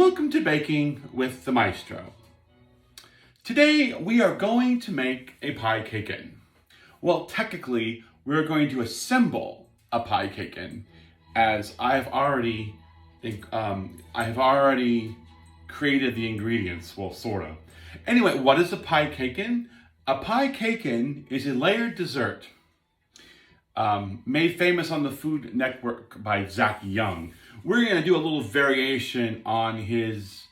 welcome to Baking with the Maestro. Today we are going to make a pie cake-in. Well, technically we're going to assemble a pie cake-in, as I have already created the ingredients. Well, sort of. Anyway, what is a pie cake-in? A pie cake-in is a layered dessert made famous on the Food Network by Zach Young. We're going to do a little variation on his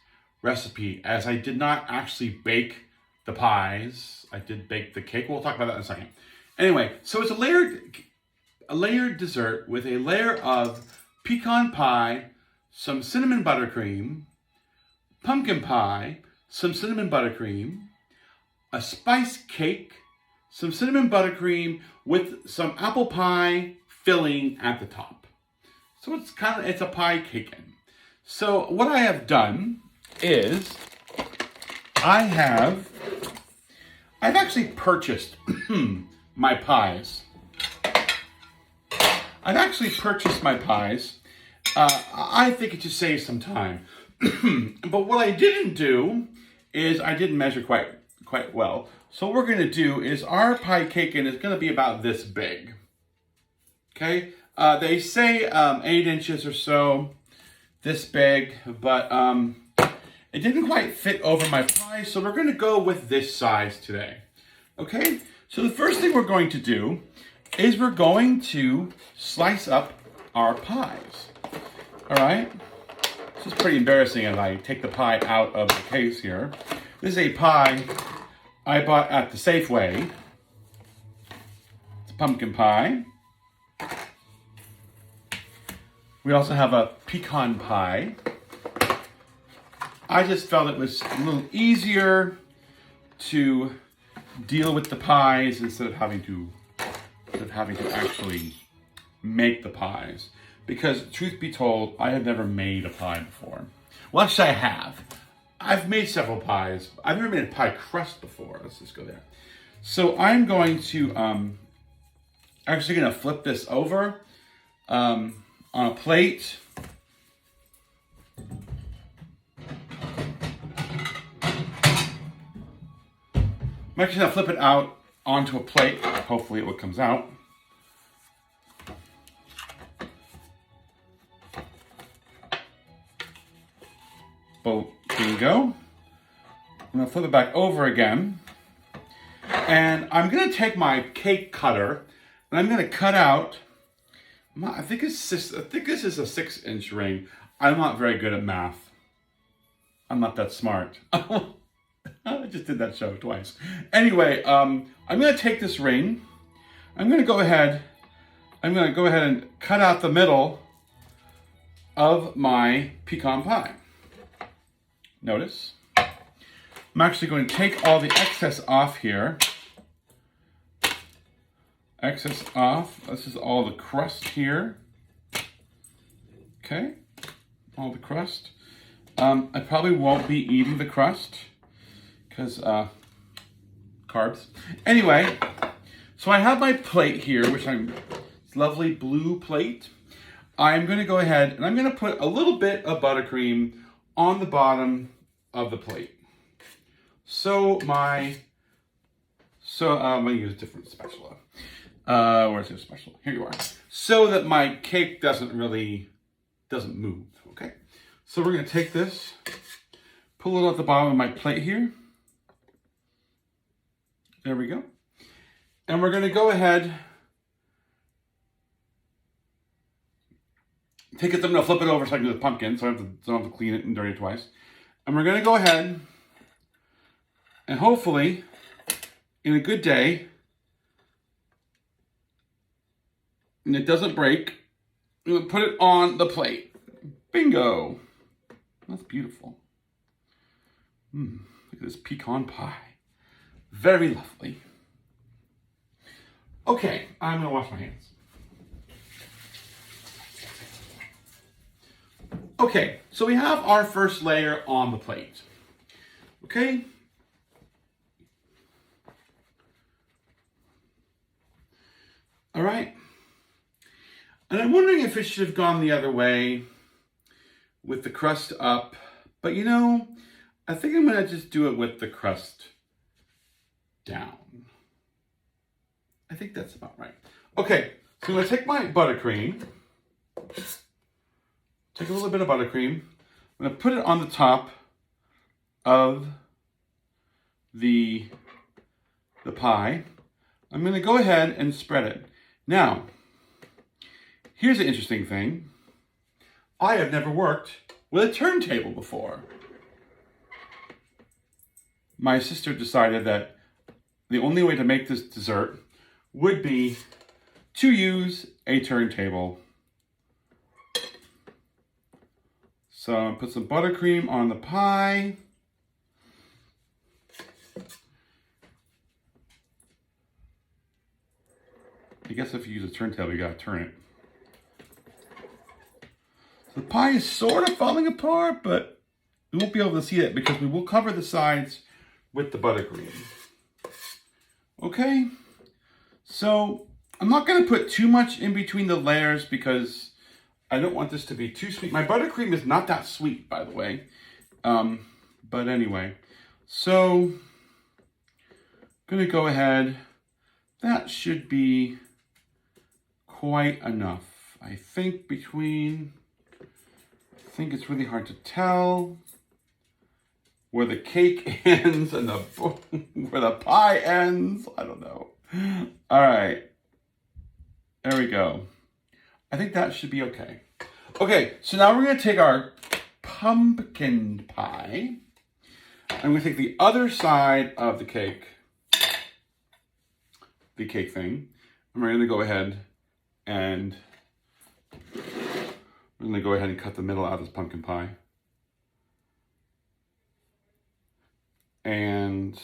recipe, as I did not actually bake the pies. I did bake the cake. We'll talk about that in a second. Anyway, so it's a layered dessert with a layer of pecan pie, some cinnamon buttercream, pumpkin pie, some cinnamon buttercream, a spice cake, some cinnamon buttercream with some apple pie filling at the top. So it's a pie cake-in. So what I have done is I've actually purchased my pies. I've actually purchased my pies. I think it just saves some time. But what I didn't do is I didn't measure quite well. So what we're going to do is our pie cake-in is going to be about this big. Okay? They say 8 inches or so, this big, but it didn't quite fit over my pie, so we're going to go with this size today. Okay? So the first thing we're going to do is we're going to slice up our pies. All right? This is pretty embarrassing as I take the pie out of the case here. This is a pie I bought at the Safeway. It's a pumpkin pie. We also have a pecan pie. I just felt it was a little easier to deal with the pies instead of having to actually make the pies. Because truth be told, I have never made a pie before. Well, actually I have. I've made several pies. I've never made a pie crust before. Let's just go there. So I'm going to, actually going to flip this over on a plate. I'm actually going to flip it out onto a plate. Hopefully it comes out. Well, bingo. I'm going to flip it back over again. And I'm going to take my cake cutter and I'm going to cut out, I think this is a 6-inch ring. I'm not very good at math. I'm not that smart. I just did that show twice. Anyway, I'm going to take this ring. I'm going to go ahead and cut out the middle of my pecan pie. Notice. I'm actually going to take all the excess off here. Excess off. This is all the crust here. Okay. All the crust. I probably won't be eating the crust because carbs. Anyway, so I have my plate here, which it's lovely blue plate. I'm going to go ahead and I'm going to put a little bit of buttercream on the bottom of the plate. So I'm going to use a different spatula. Where's your spatula? Here you are. So that my cake doesn't move, okay? So we're going to take this, pull it off the bottom of my plate here. There we go. And we're going to go ahead, I'm going to flip it over so I can do the pumpkin, so I don't have to clean it and dirty it twice. And we're going to go ahead and hopefully, in a good day, and it doesn't break, I'm going to put it on the plate. Bingo! That's beautiful. Look at this pecan pie. Very lovely. Okay, I'm going to wash my hands. Okay, so we have our first layer on the plate. Okay? All right. And I'm wondering if it should have gone the other way with the crust up, But you know, I think I'm gonna just do it with the crust down. I think that's about right. Okay, so I'm gonna take my buttercream, take a little bit of buttercream, I'm gonna put it on the top of the pie. I'm gonna go ahead and spread it. Now, here's an interesting thing. I have never worked with a turntable before. My sister decided that the only way to make this dessert would be to use a turntable. So I'm gonna put some buttercream on the pie. I guess if you use a turntable, you gotta turn it. The pie is sort of falling apart, but we won't be able to see it because we will cover the sides with the buttercream. Okay, so I'm not gonna put too much in between the layers because I don't want this to be too sweet. My buttercream is not that sweet, by the way. But anyway, so I'm gonna go ahead. That should be quite enough. I think it's really hard to tell where the cake ends and where the pie ends. I don't know. All right, there we go. I think that should be okay. Okay, so now we're gonna take our pumpkin pie. I'm gonna take the other side of the cake thing, and we're gonna go ahead and cut the middle out of this pumpkin pie. And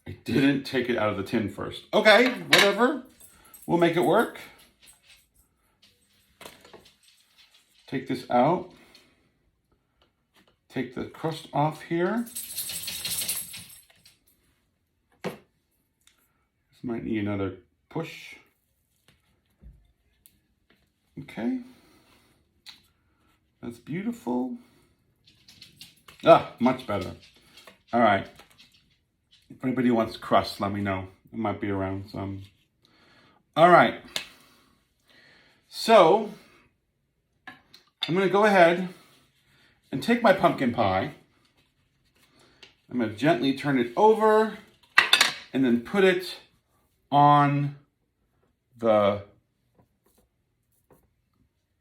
I didn't take it out of the tin first. Okay, whatever. We'll make it work. Take this out. Take the crust off here. This might need another push. Okay. That's beautiful. Ah, much better. All right. If anybody wants crust, let me know. It might be around some. All right. So, I'm going to go ahead and take my pumpkin pie. I'm going to gently turn it over and then put it on the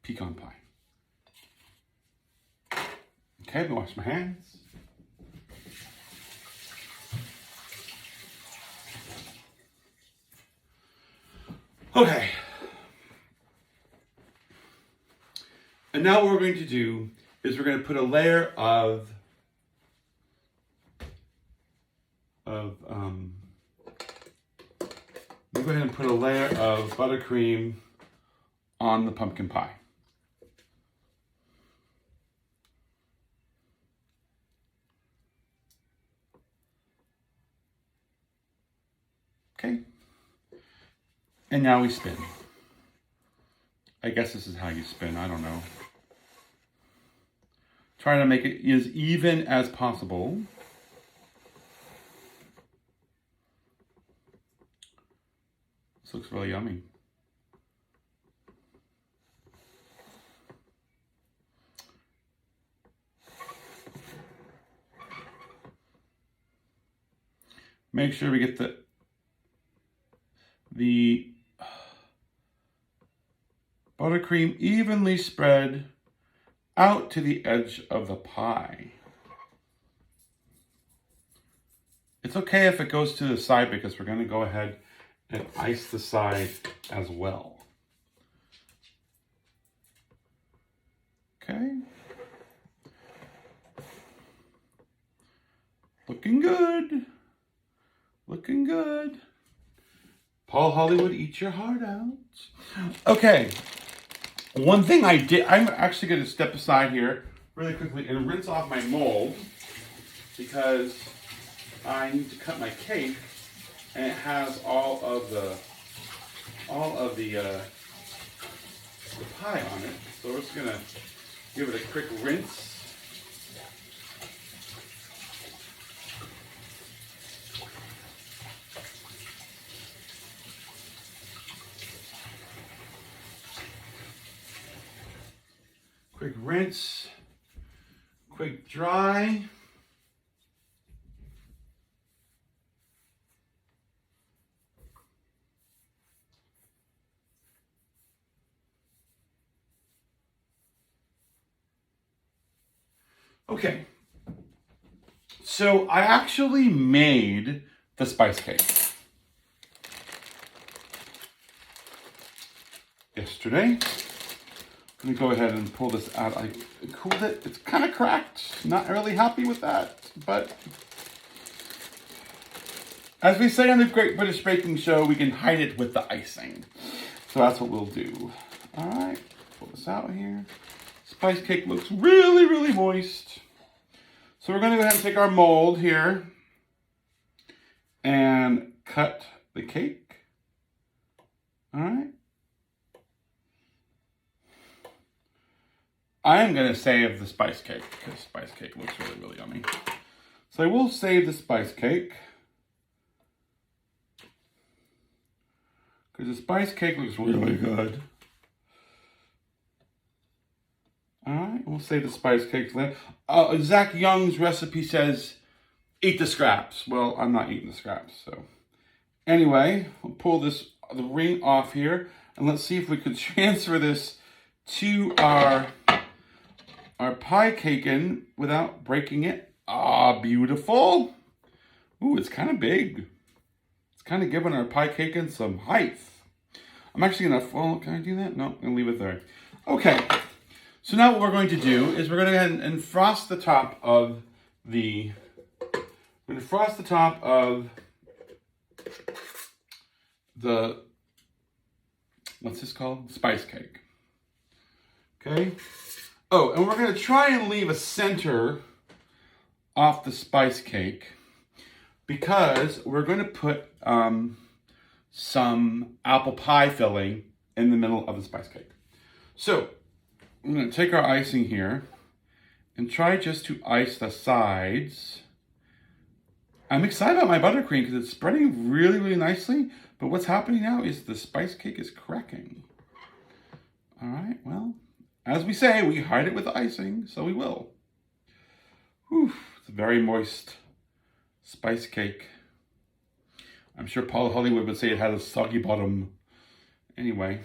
pecan pie. Okay, I'm gonna wash my hands. Okay. And now what we're going to do is we're going to put a layer of we'll go ahead and put a layer of buttercream on the pumpkin pie. Okay. And now we spin. I guess this is how you spin, I don't know. Try to make it as even as possible. This looks really yummy. Make sure we get the buttercream evenly spread out to the edge of the pie. It's okay if it goes to the side because we're going to go ahead and ice the side as well. Okay. Looking good. Looking good. Paul Hollywood, eat your heart out. Okay. One thing I did, I'm actually going to step aside here really quickly and rinse off my mold because I need to cut my cake and it has all of the pie on it. So we're just going to Give it a quick rinse. Quick rinse, quick dry. Okay, so I actually made the spice cake yesterday. Let me go ahead and pull this out. I cooled it. It's kind of cracked. Not really happy with that, but as we say on the Great British Baking Show, we can hide it with the icing. So that's what we'll do. All right, pull this out here. Spice cake looks really, really moist. So we're going to go ahead and take our mold here and cut the cake. All right. I am going to save the spice cake because spice cake looks really, really yummy. So I will save the spice cake because the spice cake looks really good. All right, we'll save the spice cake for that. Zach Young's recipe says, eat the scraps. Well, I'm not eating the scraps, so. Anyway, we'll pull the ring off here, and let's see if we could transfer this to our pie cake in without breaking it. Ah, beautiful. Ooh, it's kind of big. It's kind of giving our pie cake in some height. I'm actually gonna, well, can I do that? No, I'm gonna leave it there. Okay. So now what we're going to do is we're going to go ahead and frost the top of the, what's this called? Spice cake. Okay. Oh, and we're going to try and leave a center off the spice cake because we're going to put some apple pie filling in the middle of the spice cake. So I'm going to take our icing here and try just to ice the sides. I'm excited about my buttercream because it's spreading really, really nicely. But what's happening now is the spice cake is cracking. All right, well, as we say, we hide it with icing, so we will. Whew, it's a very moist spice cake. I'm sure Paul Hollywood would say it had a soggy bottom. Anyway.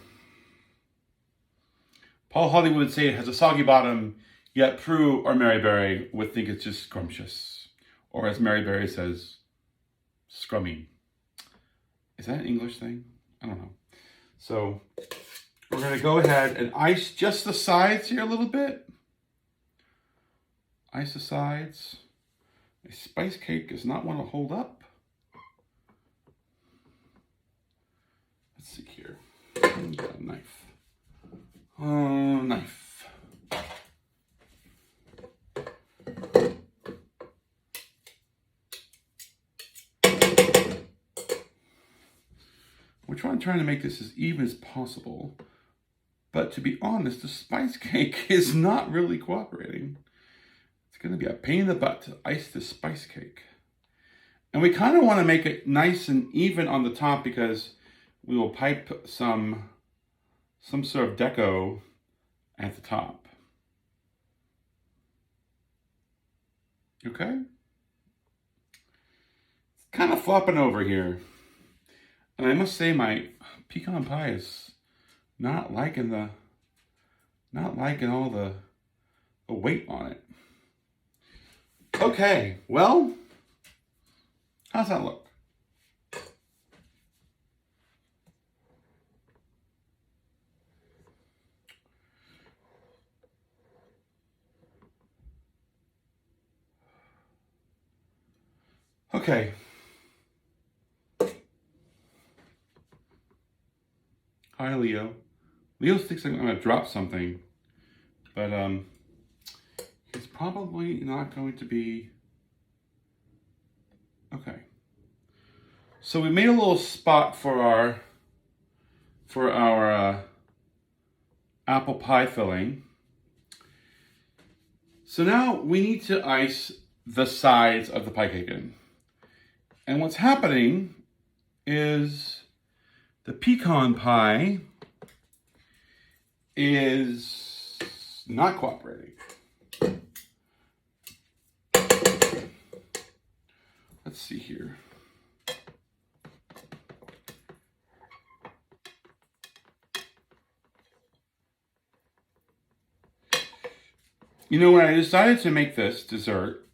Paul Hollywood would say it has a soggy bottom, yet Prue or Mary Berry would think it's just scrumptious. Or as Mary Berry says, scrummy. Is that an English thing? I don't know. So we're going to go ahead and ice just the sides here a little bit. Ice the sides. A spice cake does not want to hold up. Let's see here. Got a knife. Knife. We're trying to make this as even as possible, but to be honest, the spice cake is not really cooperating. It's going to be a pain in the butt to ice this spice cake. And we kind of want to make it nice and even on the top because we will pipe some sort of deco at the top. Okay? It's kind of flopping over here. And I must say my pecan pie is not liking all the weight on it. Okay, well, how's that look? Okay. Hi, Leo. Leo thinks I'm going to drop something, but it's probably not going to be. Okay. So we made a little spot for our apple pie filling, So now we need to ice the sides of the pie cake in. And what's happening is the pecan pie is not cooperating. Let's see here. You know, when I decided to make this dessert,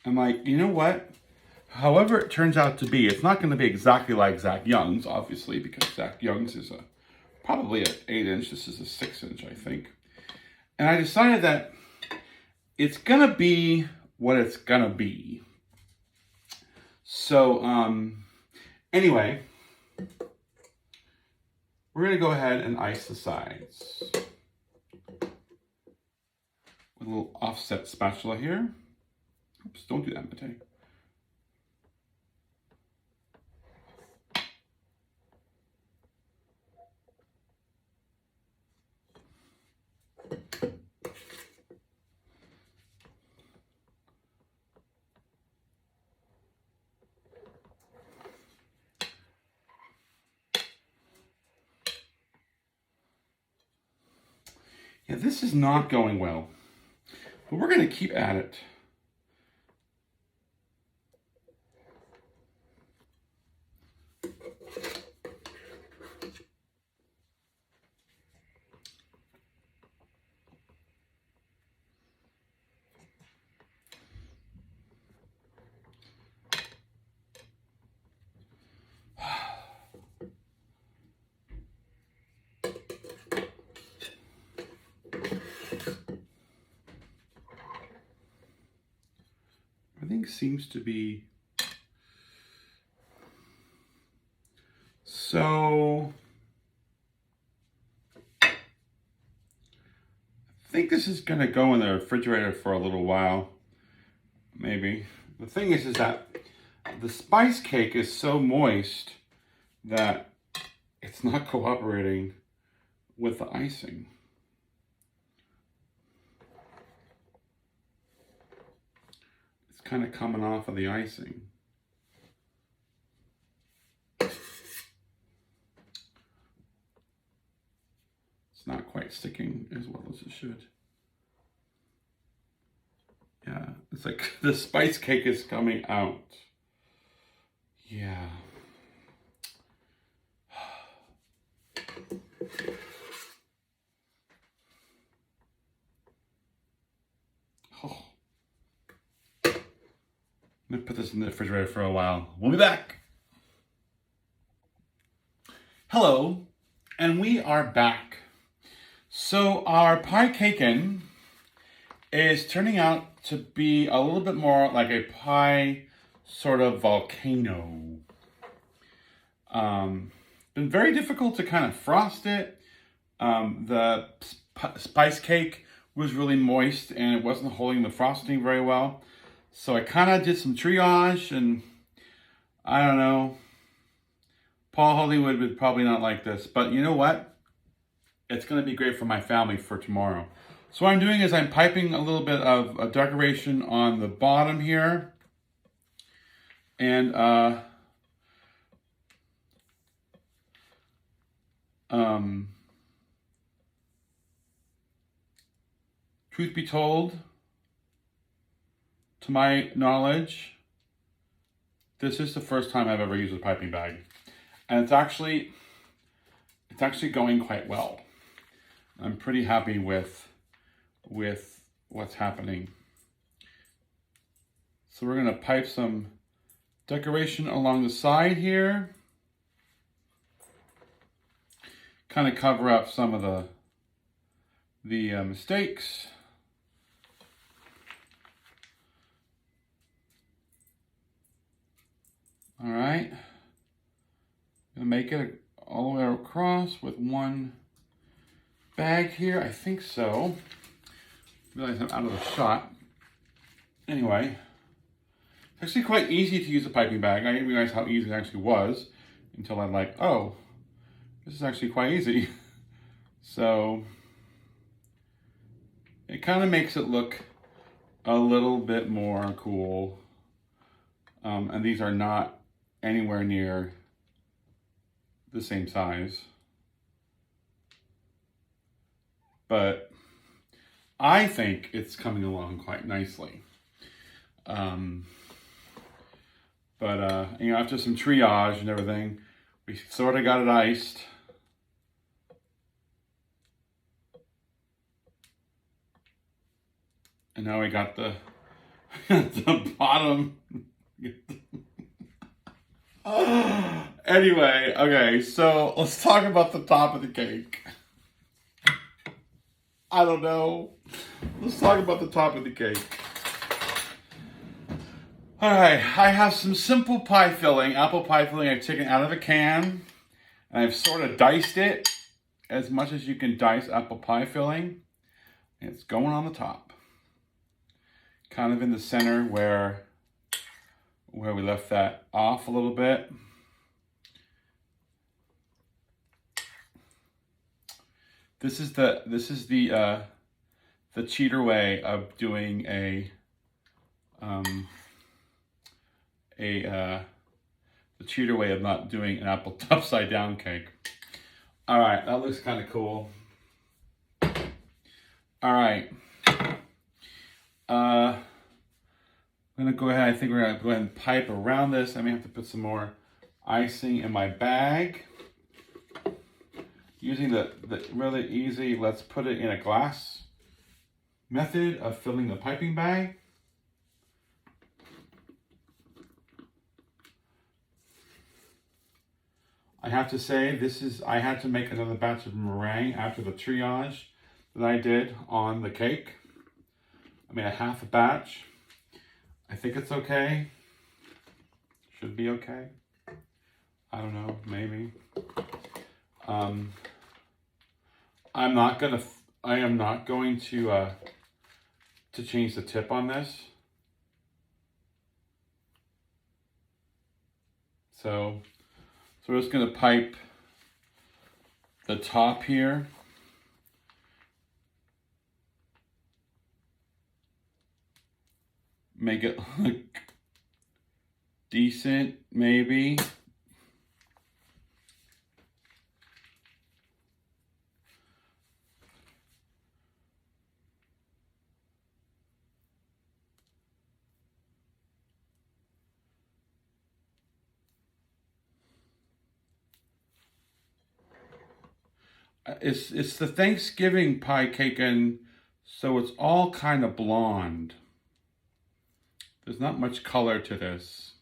I'm like, you know what? However it turns out to be, it's not going to be exactly like Zach Young's, obviously, because Zach Young's is probably an 8-inch. This is a 6-inch, I think. And I decided that it's going to be what it's going to be. So, anyway, we're going to go ahead and ice the sides. With a little offset spatula here. Oops, don't do that, Matei. Yeah, this is not going well, but we're going to keep at it. Everything seems to be so. I think this is going to go in the refrigerator for a little while, maybe. The thing is that the spice cake is so moist that it's not cooperating with the icing. Kind of coming off of the icing. It's not quite sticking as well as it should. Yeah, it's like the spice cake is coming out. Yeah. Oh. I'm gonna put this in the refrigerator for a while. We'll be back. Hello, and we are back. So our pie cake-in is turning out to be a little bit more like a pie sort of volcano. Been very difficult to kind of frost it. The spice cake was really moist and it wasn't holding the frosting very well. So I kind of did some triage, and I don't know. Paul Hollywood would probably not like this, but you know what? It's going to be great for my family for tomorrow. So what I'm doing is I'm piping a little bit of a decoration on the bottom here. And truth be told, to my knowledge, this is the first time I've ever used a piping bag. And it's actually going quite well. I'm pretty happy with what's happening. So we're gonna pipe some decoration along the side here. Kind of cover up some of the mistakes. All right, gonna make it all the way across with one bag here. I think so. Realize I'm out of the shot. Anyway, it's actually quite easy to use a piping bag. I didn't realize how easy it actually was until I'm like, oh, this is actually quite easy. So, It kind of makes it look a little bit more cool. And these are not anywhere near the same size. But I think it's coming along quite nicely. After some triage and everything, we sort of got it iced. And now we got the, the bottom. Anyway, okay, so let's talk about the top of the cake. I don't know. Let's talk about the top of the cake. All right, I have some simple pie filling, apple pie filling I've taken out of a can. And I've sort of diced it as much as you can dice apple pie filling. And it's going on the top. Kind of in the center where we left that off a little bit. This is the cheater way of doing the cheater way of not doing an apple upside down cake. All right, that looks kind of cool. All right. I'm gonna go ahead. I think we're gonna go ahead and pipe around this. I may have to put some more icing in my bag. Using the really easy, let's put it in a glass method of filling the piping bag. I have to say, I had to make another batch of meringue after the triage that I did on the cake. I made a half a batch. I think it's okay. Should be okay. I don't know, maybe. I am not going to change the tip on this. So we're just gonna pipe the top here. Make it look decent, maybe. It's the Thanksgiving pie cake, and so it's all kind of blonde. There's not much color to this.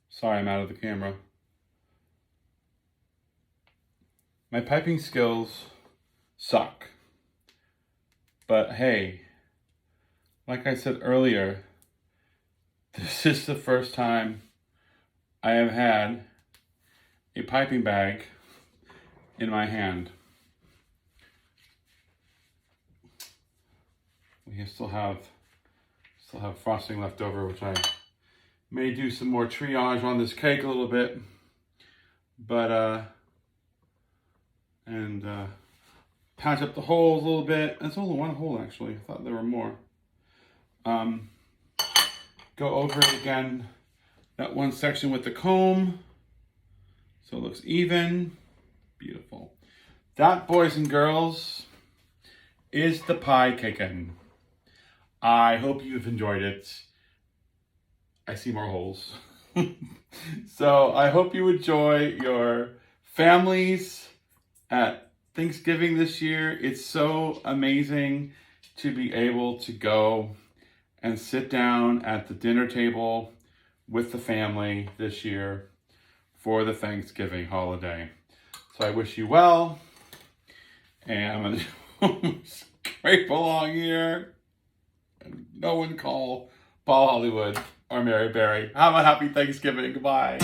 Sorry, I'm out of the camera. My piping skills suck. But hey, like I said earlier, this is the first time I have had a piping bag in my hand. We still have frosting left over, which I may do some more triage on this cake a little bit, but patch up the holes a little bit. That's only one hole actually. I thought there were more. Go over it again, that one section with the comb, so it looks even. Beautiful. That, boys and girls, is the pie cakein'. I hope you've enjoyed it. I see more holes. So I hope you enjoy your families at Thanksgiving this year. It's so amazing to be able to go and sit down at the dinner table with the family this year for the Thanksgiving holiday. So I wish you well, and I'm gonna scrape along here. No one call Paul Hollywood or Mary Berry. Have a happy Thanksgiving. Goodbye.